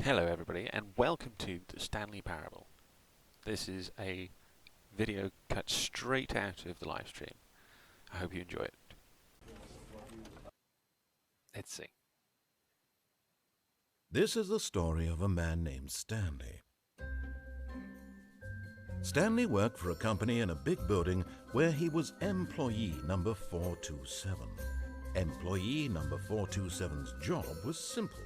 Hello everybody and welcome to the Stanley Parable. This is a video cut straight out of the live stream. I hope you enjoy it. Let's see. This is the story of a man named Stanley. Stanley worked for a company in a big building where he was employee number 427. Employee number 427's job was simple.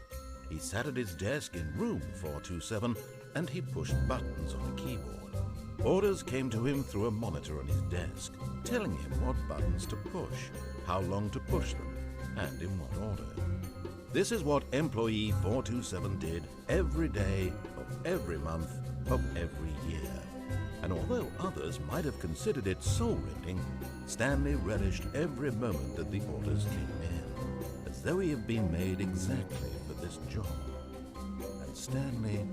He sat at his desk in room 427 and he pushed buttons on a keyboard. Orders came to him through a monitor on his desk, telling him what buttons to push, how long to push them, and in what order. This is what employee 427 did every day of every month of every year. And although others might have considered it soul-rending, Stanley relished every moment that the orders came in, as though he had been made exactly for this job. And Stanley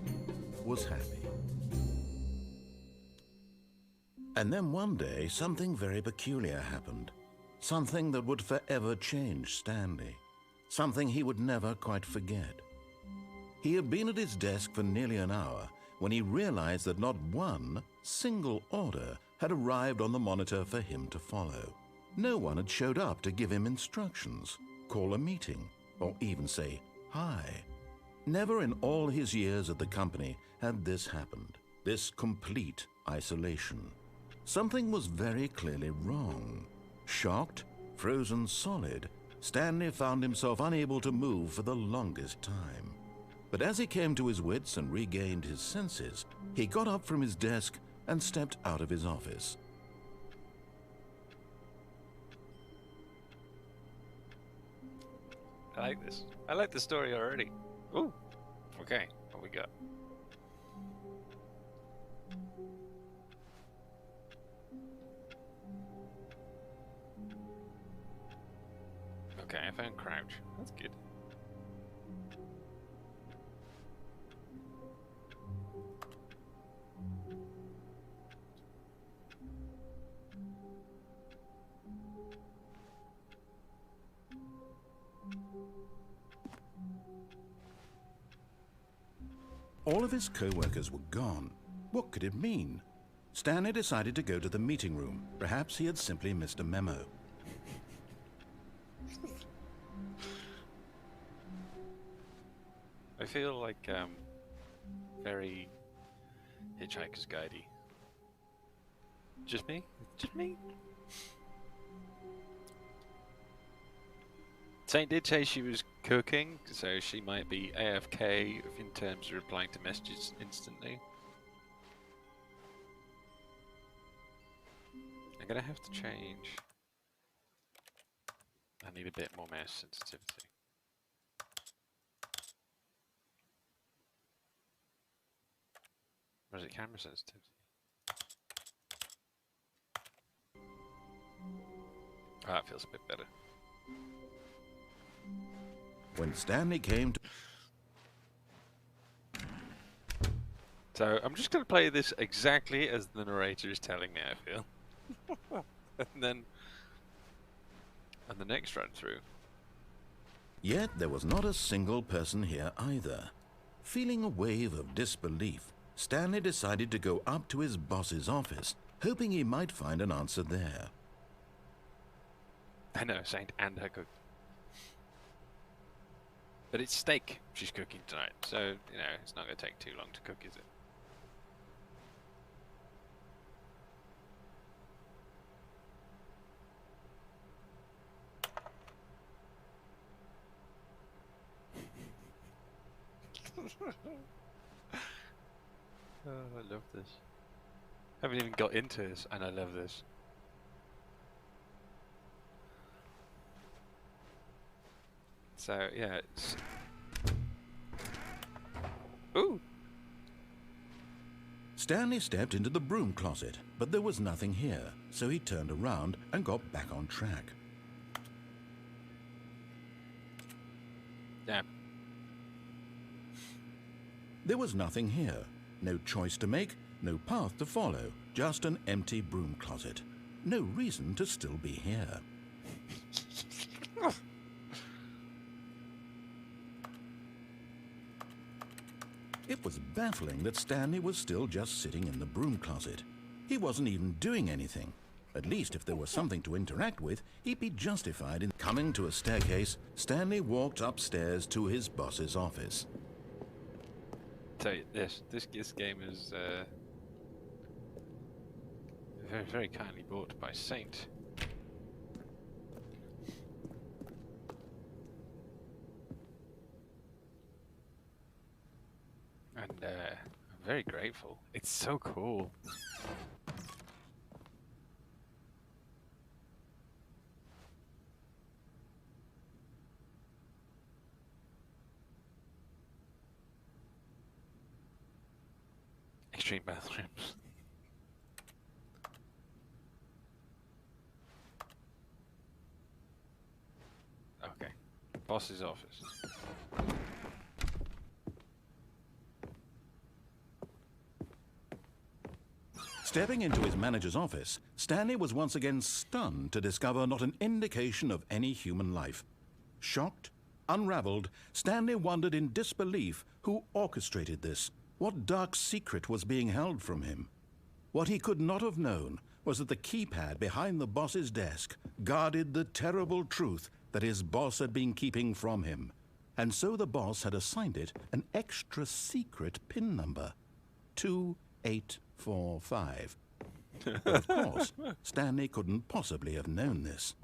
was happy. And then one day, something very peculiar happened. Something that would forever change Stanley. Something he would never quite forget. He had been at his desk for nearly an hour when he realized that not one single order had arrived on the monitor for him to follow. No one had showed up to give him instructions, call a meeting, or even say hi. Never in all his years at the company had this happened, this complete isolation. Something was very clearly wrong. Shocked, frozen solid, Stanley found himself unable to move for the longest time. But as he came to his wits and regained his senses, he got up from his desk and stepped out of his office. I like this. I like the story already. Ooh. Okay, what we got? Okay, I found crouch. That's good. All of his co-workers were gone. What could it mean? Stanley decided to go to the meeting room. Perhaps he had simply missed a memo. I feel like very Hitchhiker's Guide-y. Just me? Just me? Saint did say she was cooking, so she might be AFK in terms of replying to messages instantly. I'm gonna have to change. I need a bit more mouse sensitivity. Or is it camera sensitivity? Oh, that feels a bit better. When Stanley came to... So I'm just going to play this exactly as the narrator is telling me, I feel. And then on the next run through. Yet there was not a single person here either. Feeling a wave of disbelief, Stanley decided to go up to his boss's office, hoping he might find an answer there. I know, Saint and her cook. But it's steak she's cooking tonight, so, you know, it's not going to take too long to cook, is it? Oh, I love this. I haven't even got into this, and I love this. So, yeah, it's... Ooh! Stanley stepped into the broom closet, but there was nothing here, so he turned around and got back on track. Damn. There was nothing here. No choice to make, no path to follow, just an empty broom closet. No reason to still be here. It was baffling that Stanley was still just sitting in the broom closet. He wasn't even doing anything. At least if there was something to interact with, he'd be justified in coming to a staircase. Stanley walked upstairs to his boss's office. Tell you this game is very, very kindly bought by Saint. And I'm very grateful. It's so cool. Extreme bathrooms. Okay. Boss's office. Stepping into his manager's office, Stanley was once again stunned to discover not an indication of any human life. Shocked, unraveled, Stanley wondered in disbelief who orchestrated this. What dark secret was being held from him? What he could not have known was that the keypad behind the boss's desk guarded the terrible truth that his boss had been keeping from him. And so the boss had assigned it an extra secret PIN number, 2845. But of course, Stanley couldn't possibly have known this.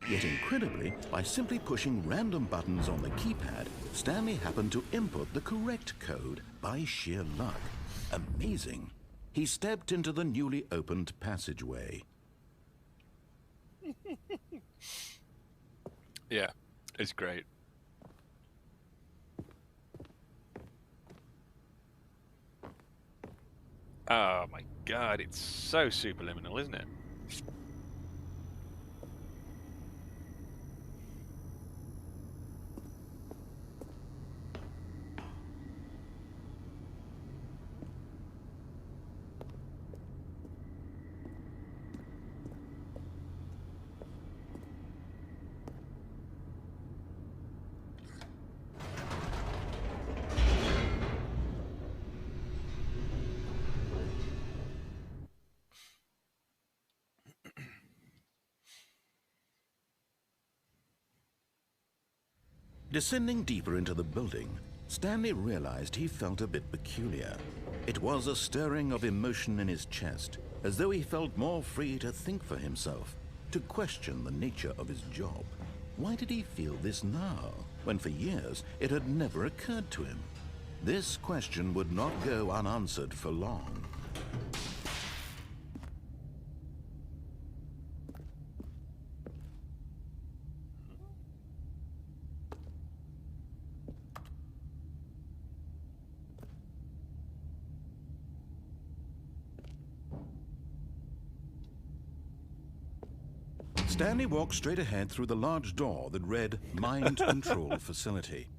Yet incredibly, by simply pushing random buttons on the keypad, Stanley happened to input the correct code by sheer luck. Amazing. He stepped into the newly opened passageway. Yeah, it's great. Oh my god, it's so superliminal, isn't it? Descending deeper into the building, Stanley realized he felt a bit peculiar. It was a stirring of emotion in his chest, as though he felt more free to think for himself, to question the nature of his job. Why did he feel this now, when for years it had never occurred to him? This question would not go unanswered for long. Stanley walked straight ahead through the large door that read Mind Control Facility.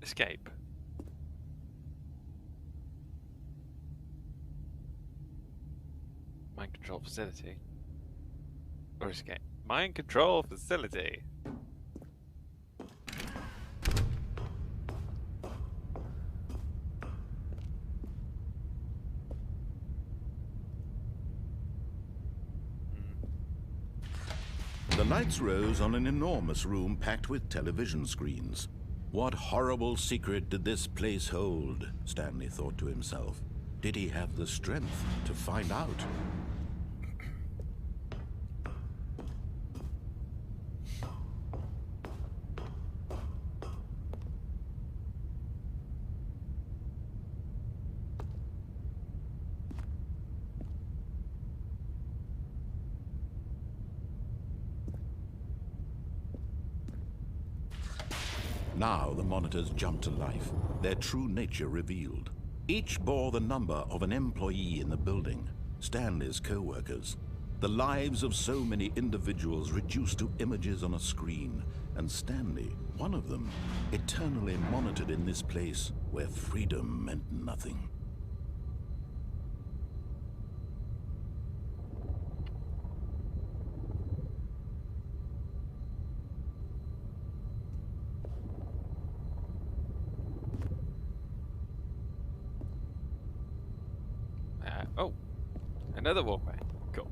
Escape. Mind control facility. Or escape. Mind control facility. The lights rose on an enormous room packed with television screens. What horrible secret did this place hold? Stanley thought to himself. Did he have the strength to find out? Now the monitors jumped to life, their true nature revealed. Each bore the number of an employee in the building, Stanley's co-workers. The lives of so many individuals reduced to images on a screen, and Stanley, one of them, eternally monitored in this place where freedom meant nothing. Oh, another walkway. Cool.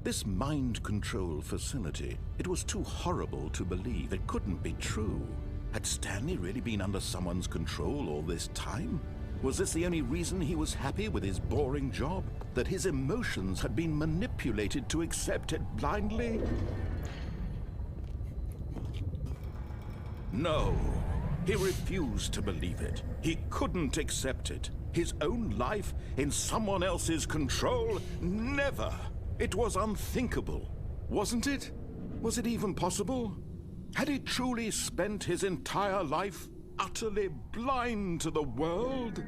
This mind control facility, it was too horrible to believe. It couldn't be true. Had Stanley really been under someone's control all this time? Was this the only reason he was happy with his boring job? That his emotions had been manipulated to accept it blindly? No. He refused to believe it. He couldn't accept it. His own life in someone else's control? Never! It was unthinkable, wasn't it? Was it even possible? Had he truly spent his entire life utterly blind to the world?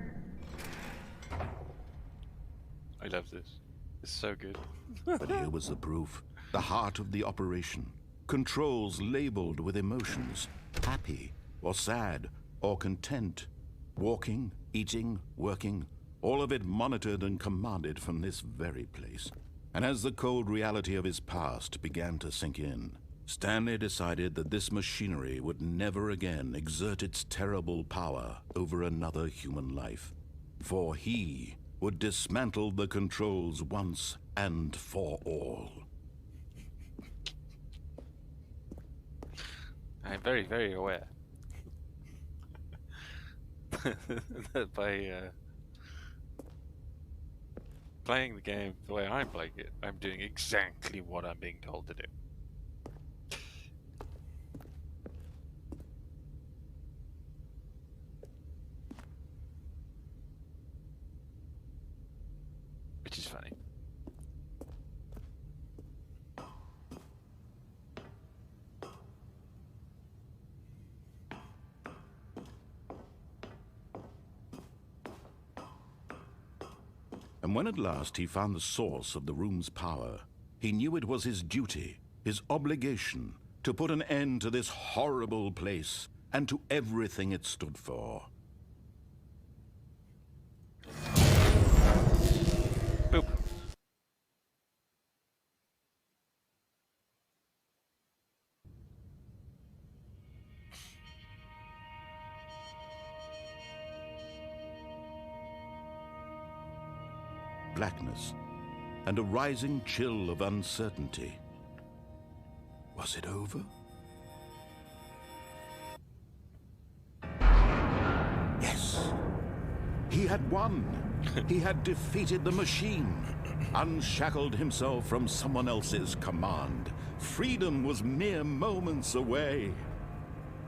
I love this. It's so good. But here was the proof. The heart of the operation. Controls labeled with emotions. Happy, or sad, or content. Walking, eating, working. All of it monitored and commanded from this very place. And as the cold reality of his past began to sink in, Stanley decided that this machinery would never again exert its terrible power over another human life. For he would dismantle the controls once and for all. I'm very, very aware that by playing the game the way I'm playing it, I'm doing exactly what I'm being told to do. Which is funny. And when at last he found the source of the room's power, he knew it was his duty, his obligation, to put an end to this horrible place and to everything it stood for. Boop. Blackness and a rising chill of uncertainty. Was it over? Yes. He had won. He had defeated the machine, unshackled himself from someone else's command. Freedom was mere moments away.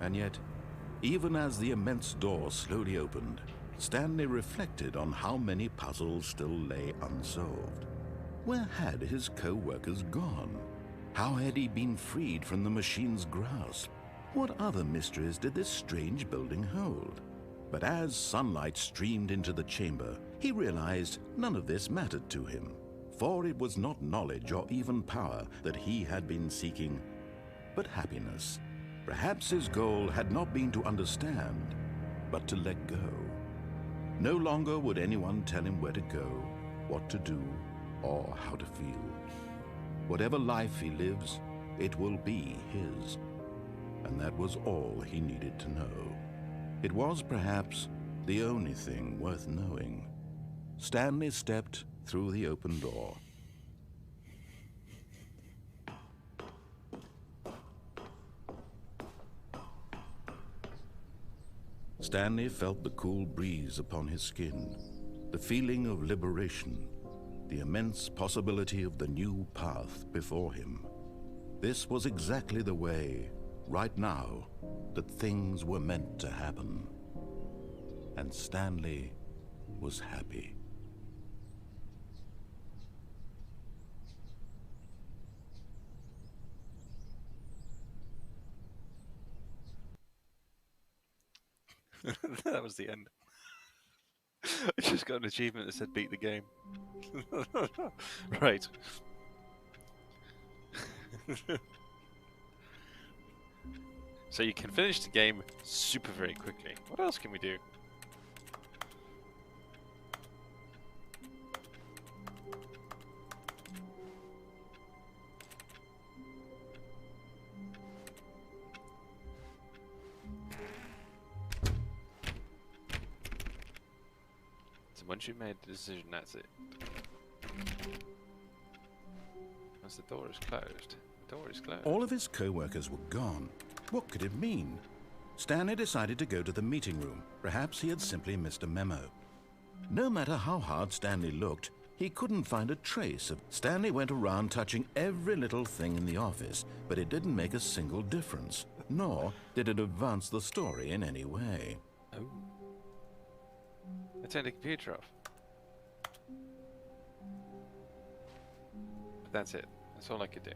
And yet, even as the immense door slowly opened, Stanley reflected on how many puzzles still lay unsolved. Where had his co-workers gone? How had he been freed from the machine's grasp? What other mysteries did this strange building hold? But as sunlight streamed into the chamber, he realized none of this mattered to him, for it was not knowledge or even power that he had been seeking, but happiness. Perhaps his goal had not been to understand, but to let go. No longer would anyone tell him where to go, what to do, or how to feel. Whatever life he lives, it will be his. And that was all he needed to know. It was perhaps the only thing worth knowing. Stanley stepped through the open door. Stanley felt the cool breeze upon his skin, the feeling of liberation, the immense possibility of the new path before him. This was exactly the way, right now, that things were meant to happen. And Stanley was happy. That was the end. I just got an achievement that said beat the game. Right. So you can finish the game super very quickly. What else can we do? Once you made the decision, that's it. Once the door is closed, the door is closed. All of his co-workers were gone. What could it mean? Stanley decided to go to the meeting room. Perhaps he had simply missed a memo. No matter how hard Stanley looked, he couldn't find a trace of... Stanley went around touching every little thing in the office, but it didn't make a single difference, nor did it advance the story in any way. Oh. I turned the computer off. But that's it. That's all I could do.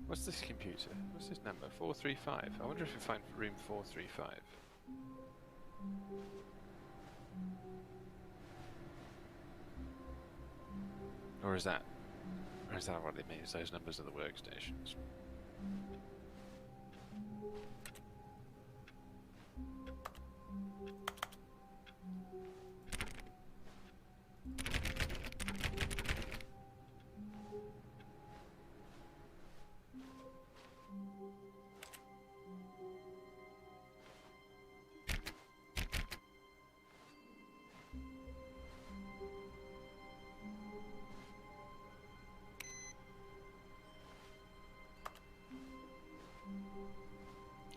What's this computer? What's this number? 435. I wonder if we find room 435. Or is that what it means? Those numbers are the workstations.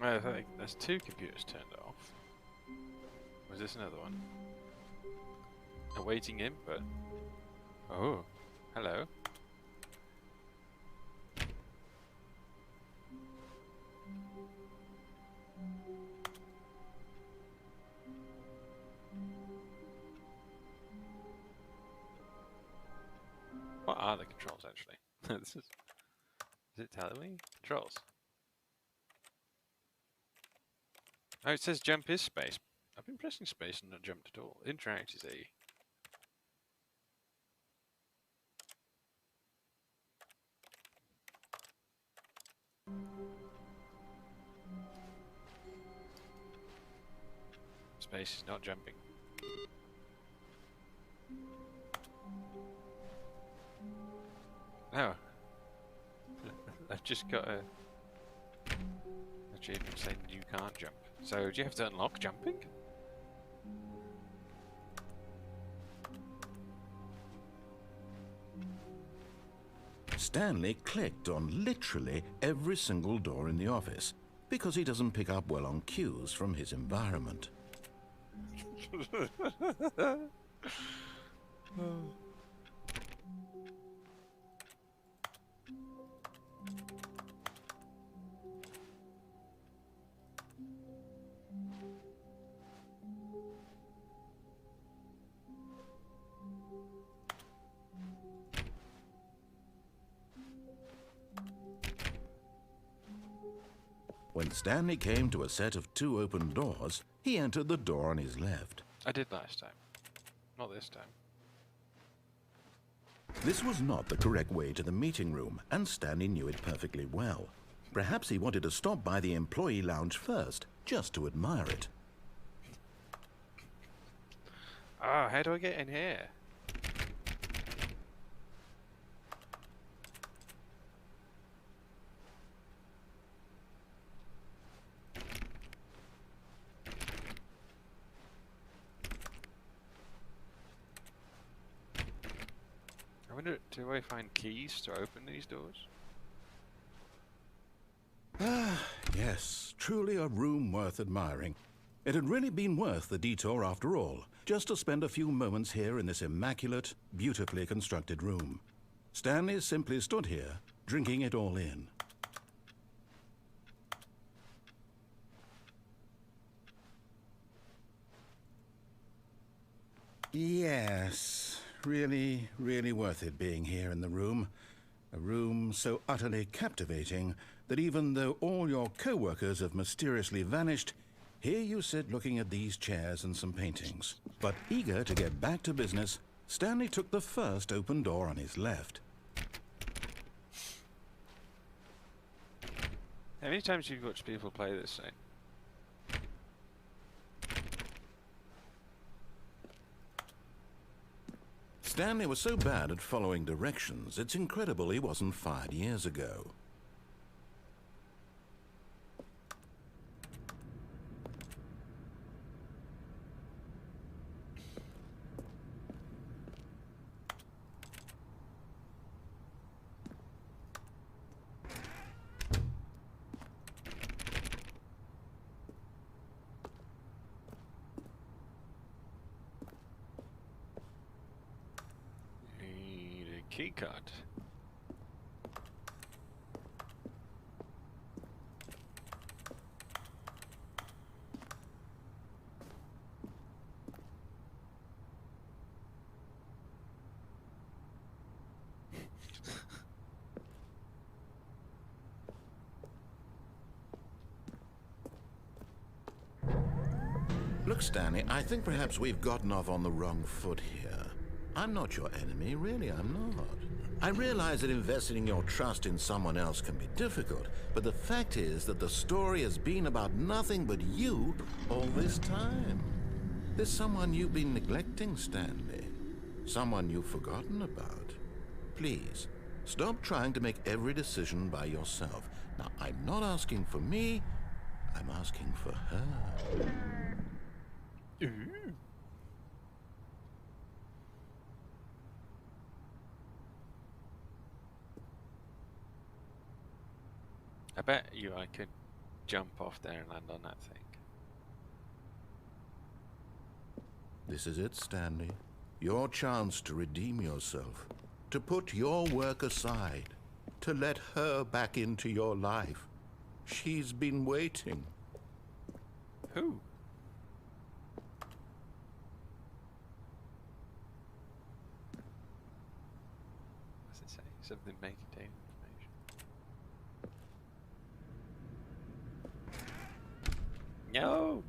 I think there's two computers turned off. Was this another one? Awaiting input. Oh, hello. What are the controls actually? Is it telling me? Controls. Oh, it says jump is space. I've been pressing space and not jumped at all. Interact is E. Space is not jumping. No. I've just got a achievement saying you can't jump. So do you have to unlock jumping? Stanley clicked on literally every single door in the office because he doesn't pick up well on cues from his environment. When Stanley came to a set of 2 open doors, he entered the door on his left. I did last time. Not this time. This was not the correct way to the meeting room, and Stanley knew it perfectly well. Perhaps he wanted to stop by the employee lounge first, just to admire it. Ah, how do I get in here? I wonder, do I find keys to open these doors? Ah, yes, truly a room worth admiring. It had really been worth the detour after all, just to spend a few moments here in this immaculate, beautifully constructed room. Stanley simply stood here, drinking it all in. Yes, really, really worth it being here in the room. A room so utterly captivating that even though all your co-workers have mysteriously vanished, here you sit looking at these chairs and some paintings. But eager to get back to business, Stanley took the first open door on his left. How many times have you watched people play this thing? Stanley was so bad at following directions, it's incredible he wasn't fired years ago. Need a key card. Look, Stanley, I think perhaps we've gotten off on the wrong foot here. I'm not your enemy, really, I'm not. I realize that investing your trust in someone else can be difficult, but the fact is that the story has been about nothing but you all this time. There's someone you've been neglecting, Stanley. Someone you've forgotten about. Please, stop trying to make every decision by yourself. Now, I'm not asking for me, I'm asking for her. Ooh. I bet you I could jump off there and land on that thing. This is it, Stanley. Your chance to redeem yourself. To put your work aside. To let her back into your life. She's been waiting. Who? What's it say? Something may contain information. No!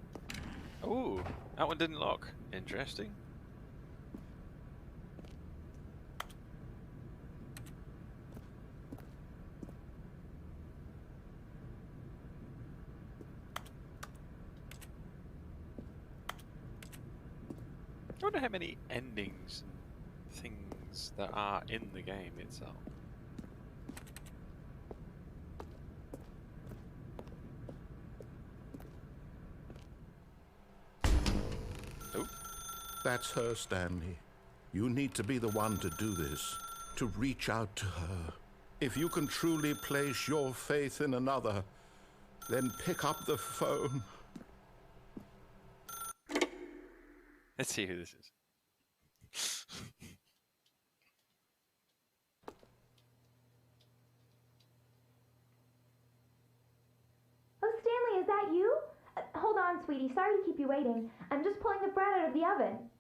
Oh, that one didn't lock. Interesting. I wonder how many endings and things there are in the game itself. Oh. That's her, Stanley. You need to be the one to do this. To reach out to her. If you can truly place your faith in another, then pick up the phone. Let's see who this is. Oh, Stanley, is that you? Hold on, sweetie. Sorry to keep you waiting. I'm just pulling the bread out of the oven.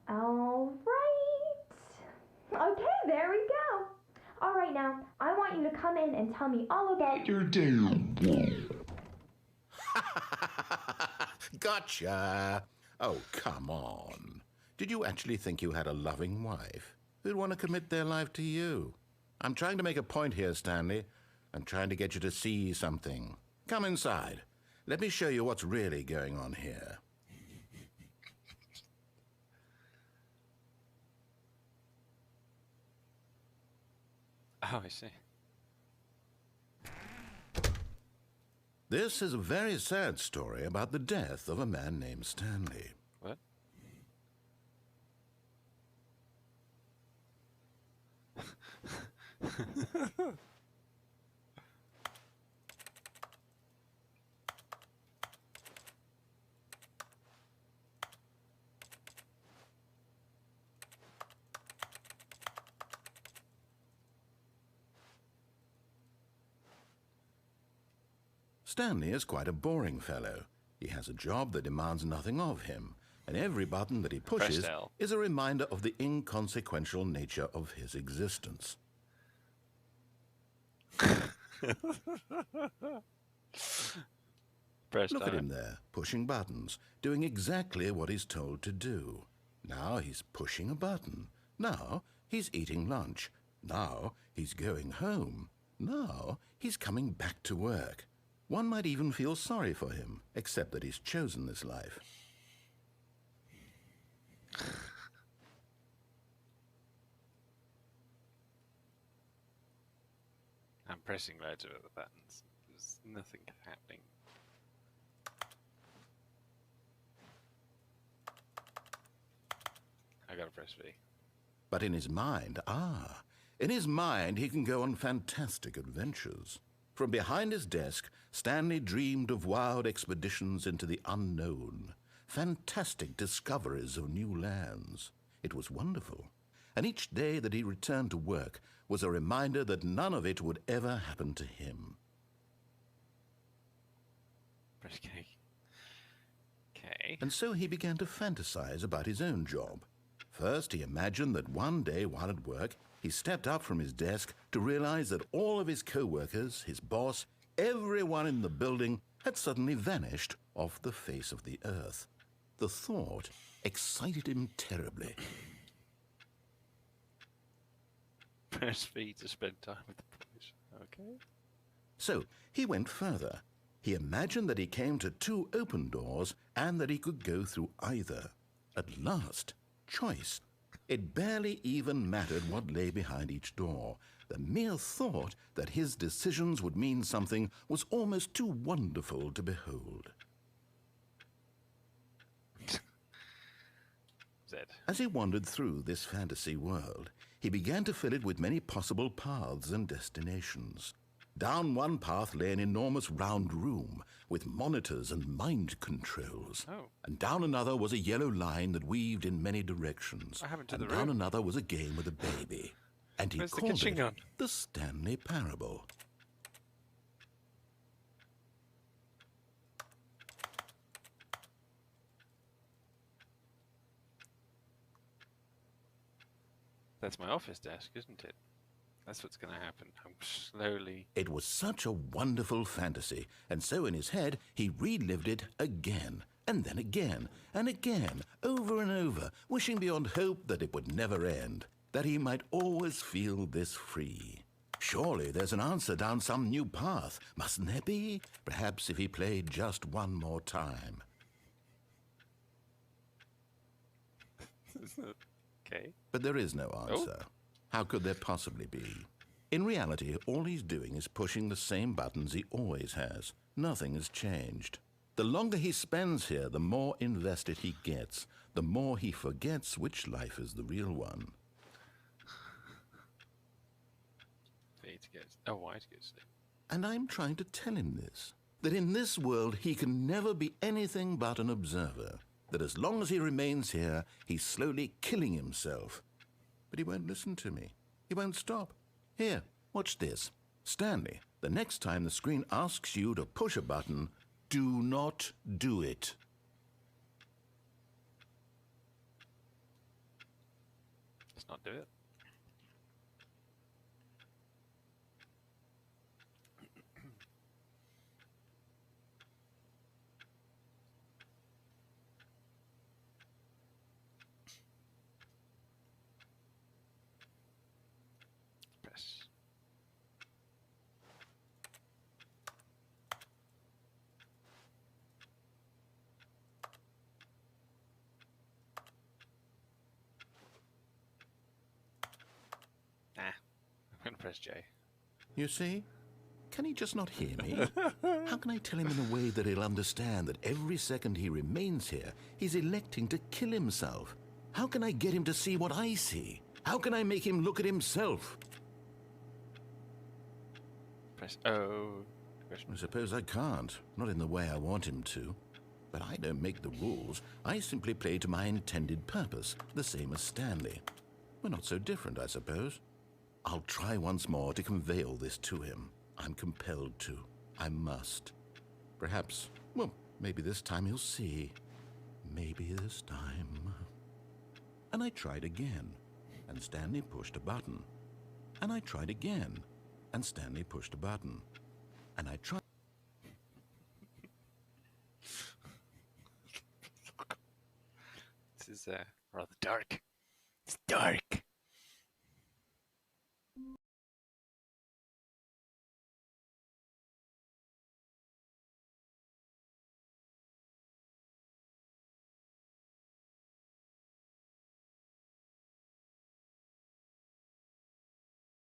All right. Okay, there we go. All right, now, I want you to come in and tell me all about your day. Gotcha. Oh, come on. Did you actually think you had a loving wife who'd want to commit their life to you? I'm trying to make a point here, Stanley. I'm trying to get you to see something. Come inside. Let me show you what's really going on here. Oh, I see. This is a very sad story about the death of a man named Stanley. What? Stanley is quite a boring fellow. He has a job that demands nothing of him, and every button that he pushes L. is a reminder of the inconsequential nature of his existence. Look at him there, pushing buttons, doing exactly what he's told to do. Now he's pushing a button. Now he's eating lunch. Now he's going home. Now he's coming back to work. One might even feel sorry for him, except that he's chosen this life. pressing loads of other buttons. There's nothing happening. I gotta press V. But in his mind, in his mind he can go on fantastic adventures. From behind his desk, Stanley dreamed of wild expeditions into the unknown, fantastic discoveries of new lands. It was wonderful, and each day that he returned to work was a reminder that none of it would ever happen to him. Press K. Okay. And so he began to fantasize about his own job. First, he imagined that one day while at work, he stepped up from his desk to realize that all of his co-workers, his boss, everyone in the building had suddenly vanished off the face of the earth. The thought excited him terribly. Press V to spend time with the boys. Okay. So he went further. He imagined that he came to 2 open doors and that he could go through either. At last, choice. It barely even mattered what lay behind each door. The mere thought that his decisions would mean something was almost too wonderful to behold. Z. As he wandered through this fantasy world, he began to fill it with many possible paths and destinations. Down one path lay an enormous round room with monitors and mind controls. Oh. And down another was a yellow line that weaved in many directions. What happened to and the down room? another was a game with a baby. And he Where's the called kitchen it gone? the Stanley Parable. That's my office desk, isn't it? That's what's going to happen. I'm slowly... It was such a wonderful fantasy, and so in his head he relived it again, and then again, and again, over and over, wishing beyond hope that it would never end, that he might always feel this free. Surely there's an answer down some new path, mustn't there be? Perhaps if he played just one more time. Okay. But there is no answer. How could there possibly be? In reality, all he's doing is pushing the same buttons he always has. Nothing has changed. The longer he spends here, the more invested he gets, the more he forgets which life is the real one. V to get... Oh, Y to get sleep. And I'm trying to tell him this, that in this world he can never be anything but an observer, that as long as he remains here, he's slowly killing himself. But he won't listen to me. He won't stop. Here, watch this. Stanley, the next time the screen asks you to push a button, do not do it. Let's not do it. Press. Nah, I'm gonna press J. You see? Can he just not hear me? How can I tell him in a way that he'll understand that every second he remains here, he's electing to kill himself? How can I get him to see what I see? How can I make him look at himself? Press O. I suppose I can't, not in the way I want him to. But I don't make the rules. I simply play to my intended purpose, the same as Stanley. We're not so different, I suppose. I'll try once more to convey all this to him. I'm compelled to. I must. Perhaps, well, maybe this time he'll see. Maybe this time. And I tried again, and Stanley pushed a button. And I tried again, and Stanley pushed a button. And I tried... This is rather dark. It's dark.